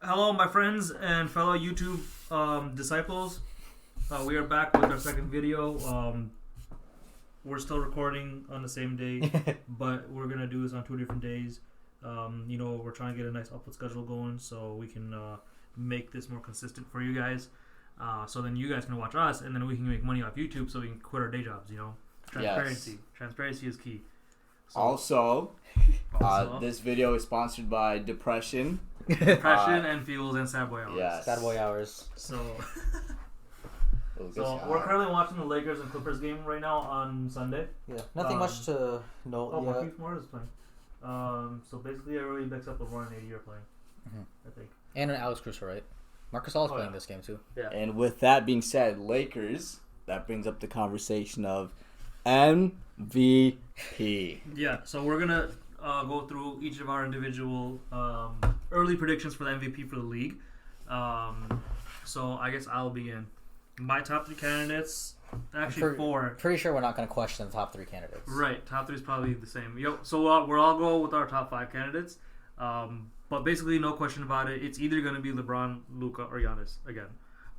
Hello, my friends and fellow YouTube disciples. We are back with our second video. We're still recording on the same day, but we're gonna do this on 2 different days. We're trying to get a nice upload schedule going so we can make this more consistent for you guys. So then you guys can watch us, and then we can make money off YouTube, so we can quit our day jobs. Transparency. Yes. Transparency is key. So, also, this video is sponsored by Depression. And Fuels and Sad Boy Hours. Yes. Sad Boy Hours. So we're currently watching the Lakers and Clippers game right now on Sunday. Yeah, nothing much to note. Oh, Marquise Morris is playing. So basically, everybody backs up LeBron and AD are playing. Mm-hmm. I think. And Alex Caruso, right? Marcus All is playing this game too. Yeah. And with that being said, Lakers. That brings up the conversation of MVP. Yeah. So we're gonna go through each of our individual early predictions for the MVP for the league. So I guess I'll begin. My top 3 candidates, actually 4. Pretty sure we're not going to question the top 3 candidates. Right, top 3 is probably the same. So we'll all go with our top 5 candidates. But basically, no question about it. It's either going to be LeBron, Luka, or Giannis again.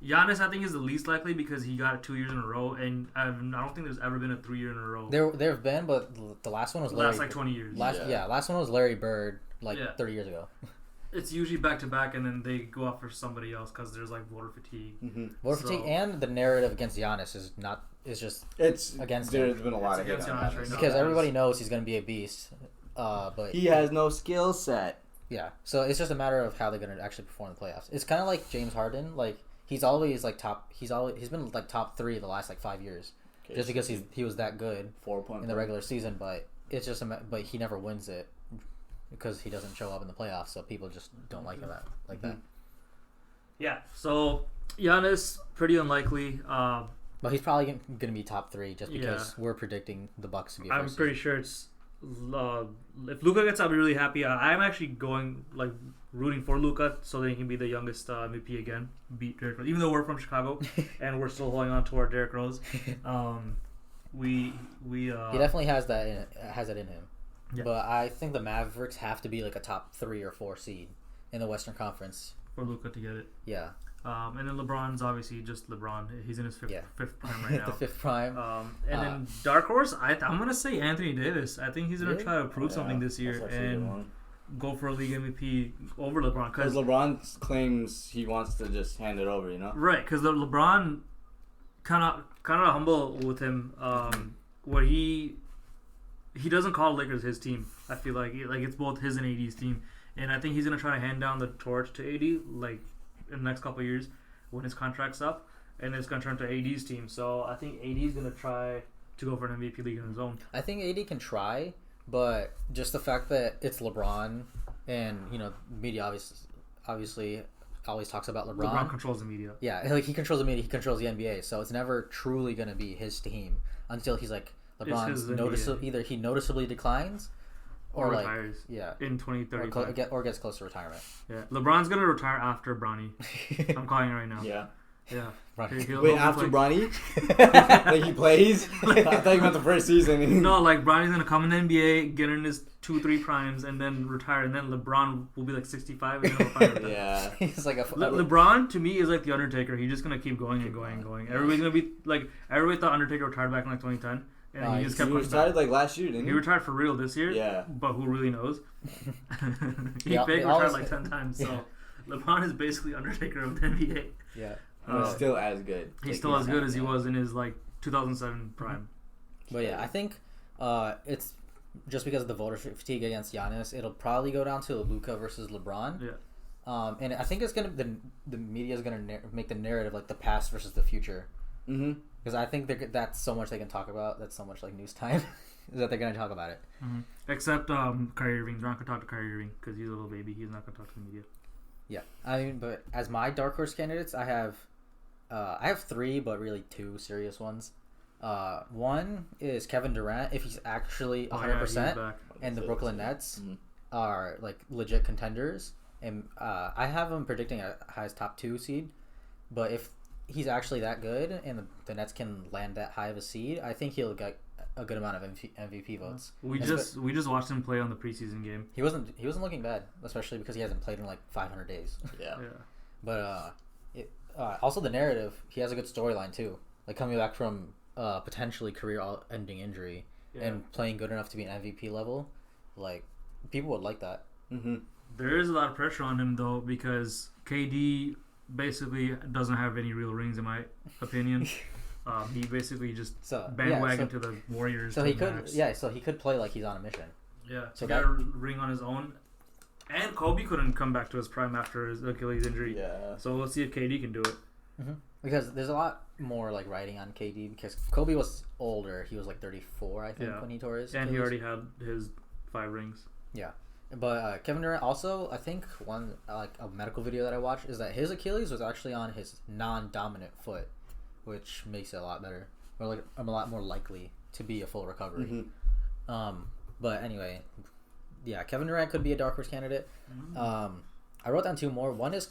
Giannis, I think, is the least likely because he got it 2 years in a row, and I don't think there's ever been a 3-year in a row. There have been, but the last one was Larry. Last like 20 years. Last one was Larry Bird, 30 years ago. It's usually back to back, and then they go out for somebody else because there's like voter fatigue. Mm-hmm. Voter fatigue, and the narrative against Giannis is not. It's against there's him. Been a lot of against Giannis right now because everybody knows he's going to be a beast, but he has no skill set. Yeah, so it's just a matter of how they're going to actually perform in the playoffs. It's kind of like James Harden, he's always top. He's been top 3 the last 5 years, just because he was that good 4 point in the regular season, but it's just but he never wins it. Because he doesn't show up in the playoffs, so people just don't like him that. Yeah, so Giannis, pretty unlikely. But he's probably going to be top 3 just because we're predicting the Bucks to be. I'm pretty sure it's if Luka gets, I'll be really happy. I'm actually going rooting for Luka so that he can be the youngest MVP again, beat Derrick Rose. Even though we're from Chicago and we're still holding on to our Derrick Rose, he definitely has that in him. Yeah. But I think the Mavericks have to be a top 3 or 4 seed in the Western Conference for Luka to get it. Yeah. And then LeBron's obviously just LeBron. He's in his fifth prime right now. The 5th prime. And then Dark Horse, I'm gonna say Anthony Davis. I think he's gonna try to prove something this year and go for a league MVP over LeBron. Because LeBron claims he wants to just hand it over, Right, because LeBron kind of humble with him. Where he doesn't call Lakers his team. I feel like it's both his and AD's team, and I think he's gonna try to hand down the torch to AD in the next couple of years when his contract's up, and it's gonna turn to AD's team. So I think AD's gonna try to go for an MVP league in his own. I think AD can try, but just the fact that it's LeBron, and media obviously always talks about LeBron. LeBron controls the media. Yeah, he controls the media. He controls the NBA. So it's never truly gonna be his team until he's LeBron's either he noticeably declines or retires. Yeah, in 2030 or gets close to retirement. Yeah, LeBron's gonna retire after Bronny. I'm calling it right now. Yeah. Wait, after Bronny? He plays? I thought you meant the first season. No, Bronny's gonna come in the NBA, get in his 2-3 primes, and then retire, and then LeBron will be 65 and then yeah. He's LeBron to me is like the Undertaker. He's just gonna keep going and going and going. Everybody's gonna be everybody thought Undertaker retired back in 2010. And he just kept retired last year, didn't he? He retired for real this year. Yeah. But who really knows? He fake retired 10 times. So LeBron is basically Undertaker of the NBA. Yeah. He's still as good. He's still as good as he was in his 2007 prime. But yeah, I think it's just because of the voter fatigue against Giannis, it'll probably go down to Luka versus LeBron. Yeah. And I think it's gonna the media is gonna make the narrative the past versus the future. Mm-hmm. Because I think that's so much they can talk about. That's so much news time that they're gonna talk about it. Mm-hmm. Except Kyrie Irving. They're not gonna talk to Kyrie Irving because he's a little baby. He's not gonna talk to the media. Yeah, but as my dark horse candidates, I have 3, but really 2 serious ones. One is Kevin Durant if he's actually 100%, and the Brooklyn Nets are legit contenders. And I have him predicting a highest top 2 seed, but if he's actually that good and the Nets can land that high of a seed, I think he'll get a good amount of MVP votes. We just watched him play on the preseason game. He wasn't looking bad, especially because he hasn't played in like 500 days. Yeah. But also the narrative, he has a good storyline too. Like coming back from potentially career-ending injury and playing good enough to be an MVP level, like people would like that. Mm-hmm. There is a lot of pressure on him though because KD basically doesn't have any real rings in my opinion. He basically just bandwagon to the Warriors. So he could play like he's on a mission. Yeah, so he got a ring on his own. And Kobe couldn't come back to his prime after his Achilles injury. Yeah. So let's see if KD can do it. Mm-hmm. Because there's a lot more like writing on KD because Kobe was older. He was like 34, I think, when he tore his Achilles. And he already had his 5 rings. Yeah. But Kevin Durant also, I think one like a medical video that I watched is that his Achilles was actually on his non-dominant foot, which makes it a lot better. Or like I'm a lot more likely to be a full recovery. Mm-hmm. But anyway, yeah, Kevin Durant could be a dark horse candidate. Mm-hmm. I wrote down 2 more. One is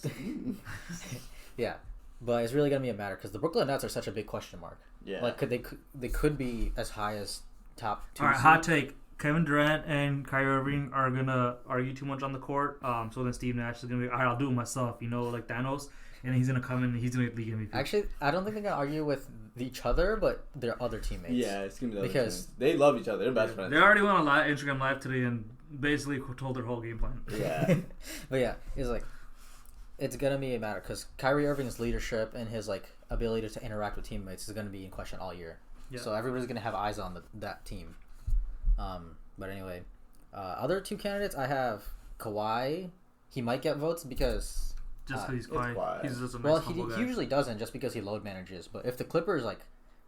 yeah, but it's really gonna be a matter because the Brooklyn Nets are such a big question mark. Yeah, like they could be as high as top 2. All right, hot take. Kevin Durant and Kyrie Irving are gonna argue too much on the court. So then Steve Nash is gonna be, all right, I'll do it myself. You know, like Thanos, and he's gonna come in and he's gonna get league MVP. Actually, I don't think they're gonna argue with each other, but their other teammates. Yeah, it's gonna be because they love each other. They're best friends. They already went on Instagram Live today and basically told their whole game plan. Yeah, but yeah, it's gonna be a matter because Kyrie Irving's leadership and his like ability to interact with teammates is gonna be in question all year. Yeah. So everybody's gonna have eyes on that team. But anyway, other 2 candidates I have Kawhi. He might get votes because just because he's quiet. He's just a nice he usually doesn't just because he load manages. But if the Clippers like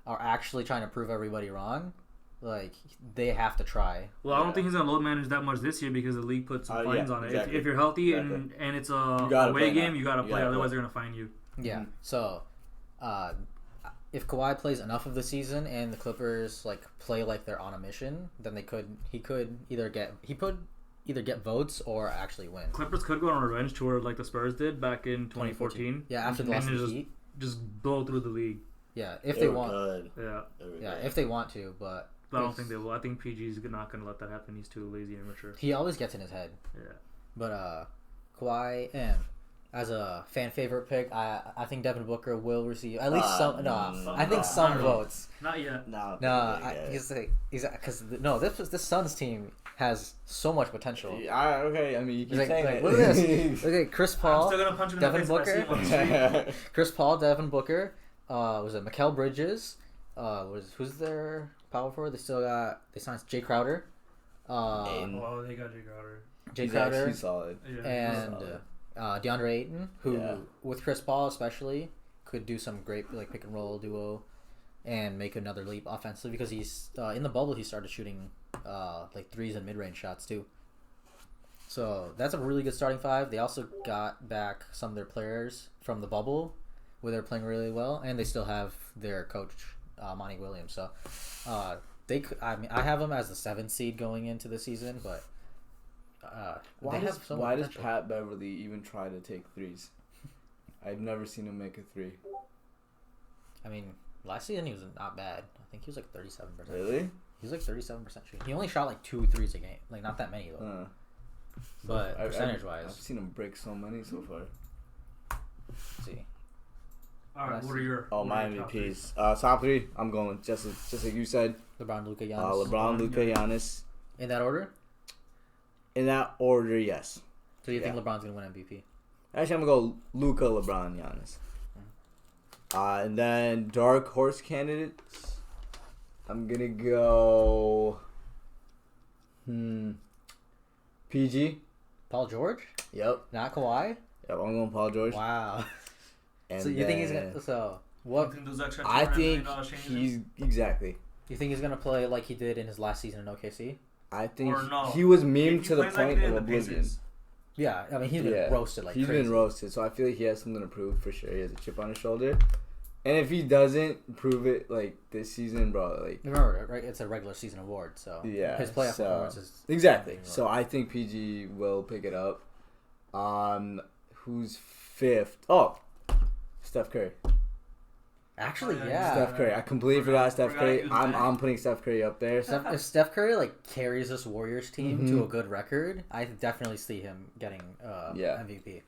are actually trying to prove everybody wrong, like they have to try. Well, I don't think he's gonna load manage that much this year because the league put some fines on it. Exactly. If you're healthy and it's a away game, you gotta play. Otherwise, they're gonna fine you. Yeah. Mm-hmm. So, if Kawhi plays enough of the season and the Clippers like play like they're on a mission, then he could either get votes or actually win. Clippers could go on a revenge tour like the Spurs did back in 2014. Yeah, after the loss of the Heat. Just blow through the league. Yeah, if they want. Good. Yeah, if they want to, but I don't think they will. I think PG's not going to let that happen. He's too lazy and immature. He always gets in his head. Yeah. But Kawhi and as a fan favorite pick, I think Devin Booker will receive at least some. I think some votes. Not yet. No. He's because this Suns team has so much potential. Okay, I mean you keep saying it. Look at this. Okay, Chris Paul, I'm still gonna punch him Devin in the face Booker, Chris Paul, Devin Booker. Was it Mikal Bridges? Who's their power forward? They signed Jay Crowder. They got Jay Crowder. He's actually solid. Yeah, and DeAndre Ayton, who with Chris Paul especially could do some great like pick and roll duo, and make another leap offensively because he's in the bubble. He started shooting like threes and mid range shots too. So that's a really good starting 5. They also got back some of their players from the bubble, where they're playing really well, and they still have their coach Monty Williams. So I have them as the 7th seed going into the season, but why does Pat Beverly even try to take threes? I've never seen him make a 3. I mean, last season he was not bad. I think he was like 37%. Really? He was like 37% shooting. He only shot like 2 threes a game, like not that many though. But percentage wise, I've seen him break so many so far. Let's see. All right, what are your my MVPs? Top 3. I'm going just like you said. LeBron, Luka, Giannis. LeBron, Luka, Giannis. In that order? In that order, yes. So you think LeBron's gonna win MVP? Actually, I'm gonna go Luka, LeBron, Giannis. And then dark horse candidates. I'm gonna go. PG. Paul George. Yep. Not Kawhi. Yep, I'm going Paul George. Wow. And so you think he's gonna? So what? I think he's exactly. You think he's gonna play like he did in his last season in OKC? I think he was memed to the point of oblivion. Yeah, I mean he's been roasted like he's crazy. Been roasted, so I feel like he has something to prove for sure. He has a chip on his shoulder, and if he doesn't prove it like this season, bro, like remember, right? It's a regular season award, so his playoff performance is exactly. So I think PG will pick it up. Who's 5th? Oh, Steph Curry. Actually, Oh, yeah. Steph Curry. I completely forgot Steph Forgot Curry. he was I'm back. I'm putting Steph Curry up there. If Steph Curry like carries this Warriors team to Mhm. a good record, I definitely see him getting Yeah. MVP.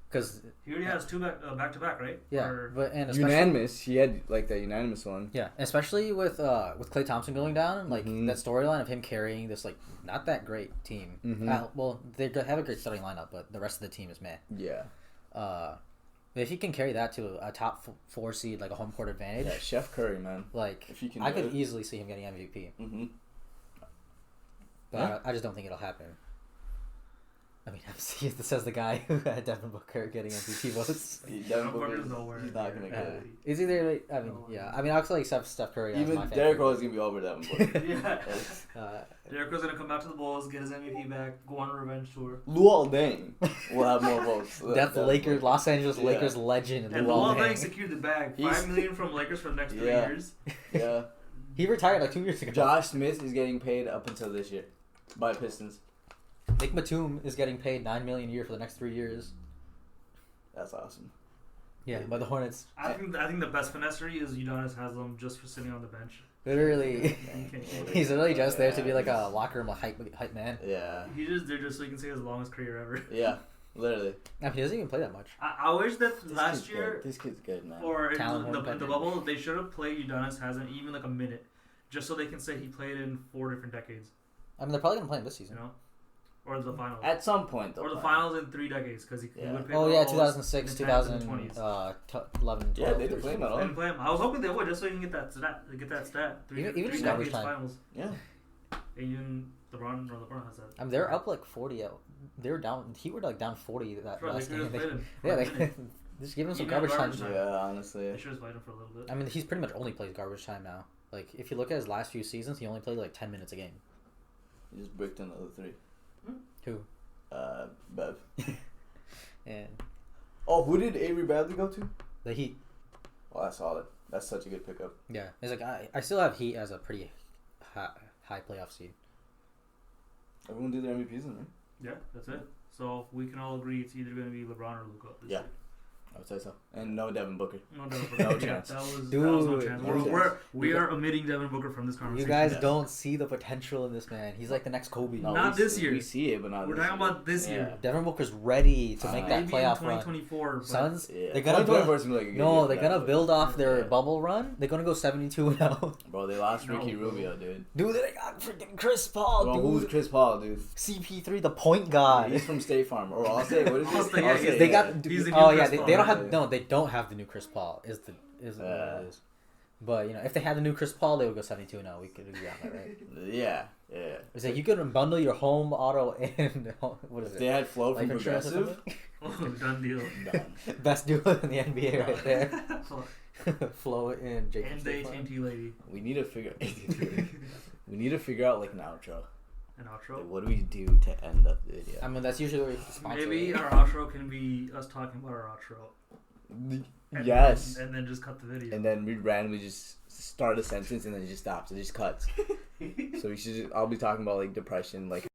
Because He already has two back to back, right? yeah, Or, but and especially Unanimous. He had like that unanimous one. yeah, especially with Klay Thompson going down, like Mhm. that storyline of him carrying this like not that great team. Mhm. Well, they have a great starting lineup, but the rest of the team is meh. Yeah. If he can carry that to a top 4 seed, like a home court advantage, Yeah, Chef Curry, man. like If he can I do could it. easily see him getting MVP. Mm-hmm. But Yeah. I just don't think it'll happen. I mean, see, this says the guy who had Devin Booker getting MVP votes. Devin Booker's Booker, nowhere he's not gonna near get it. it. Is either I mean, yeah. I mean, I actually accept Steph Curry as my Even favorite. Derrick Rose is gonna be over Devin Booker. Yeah. Uh, Derrick Rose gonna come back to the Bulls, get his MVP back, go on a revenge tour. Luol Deng will have more votes. that's the Lakers, Los Angeles Yeah. Lakers legend. And Luol Luol Deng Deng. secured the bag. He's- $5 million from Lakers for the next 3 Yeah. years. Yeah. He retired like 2 years ago. Josh Smith is getting paid up until this year by Pistons. Nick Batum is getting paid $9 million a year for the next 3 years. That's awesome. Yeah, by the Hornets. I think the best finessery is Giannis has them just for sitting on the bench. Literally, he's literally just there to be like Yeah. a locker room hype man. Yeah. They're just so you can say his longest career ever. Yeah. Literally. I mean, he doesn't even play that much. I wish that This last kid's year good. This kid's good, man. or in Talent the won't bubble they should have played Giannis hasn't even like a minute, just so they can say he played in 4 different decades. I mean, they're probably gonna play him this You season. know, or the finals. At some point, though. Or the finals in 3 decades because he Yeah. would play. Oh yeah, all 2006, in the 10s and 2011, 20s. 12. Yeah, they did play him at all. Didn't play him. I was hoping they would just so you can get that stat. Even Three just decades garbage time. finals. Yeah. Even LeBron has that. I mean, they're up like 40. They were down. He were like down 40 that That's right, last they game. could have played him. Yeah, for a they minute. just give him some Even garbage time. garbage time. Yeah, honestly. They should have played him for a little bit. I mean, he's pretty much only plays garbage time now. Like, if you look at his last few seasons, he only played like 10 minutes a game. He just bricked another 3. Who? Bev. And Oh, who did Avery Bradley go to? the Heat. Oh, that's solid. That's such a good pickup. Yeah, it's like I still have Heat as a pretty high playoff seed. Everyone did their MVPs, right? Yeah, that's it. So we can all agree it's either going to be LeBron or Luka. Yeah. I would say so. And no Devin Booker. No, Devin No Booker. chance. That was Dude, no chance. no chance. We are omitting Devin Booker from this You conversation. guys Yeah. don't see the potential in this man. He's like the next Kobe. No, Not we this see- year. We see it, but not We're this talking year. about this year. Devin Booker's ready to make that Maybe playoff in run. 2024. But Suns, Yeah. they're gonna 2024 build, is gonna be like a good no, year they're for gonna that, build off their Yeah. bubble run. They're gonna go 72-0. Bro, they lost No, Ricky bro. Rubio, dude. Dude, they got freaking Chris Paul, Bro, dude. who's Chris Paul, dude? CP3, the point guard. He's from State Farm. Or Allstate, what is Allstate, it? yeah, Allstate, They yeah. got. He's the new Oh yeah, Chris Paul, they don't right? have. No, they don't have the new Chris Paul. Is what it is. But you know, if they had the new Chris Paul, they would go 72-0. We could agree on that, right? Yeah, yeah. It's like you could bundle your home, auto, and what is If it? they had Flo from Life insurance or Progressive, done deal. done. Best duo in the NBA right there. Flo and Jacob. And the Stefan. AT&T lady. We need to figure. We need to figure out like an outro. An outro. Like, what do we do to end up the video? I mean, that's usually where you sponsor. Maybe it. our outro can be us talking about our outro. And Yes. and then just cut the video. And then we randomly just start a sentence and then it just stops. It just cuts. So we should. I'll be talking about like depression, like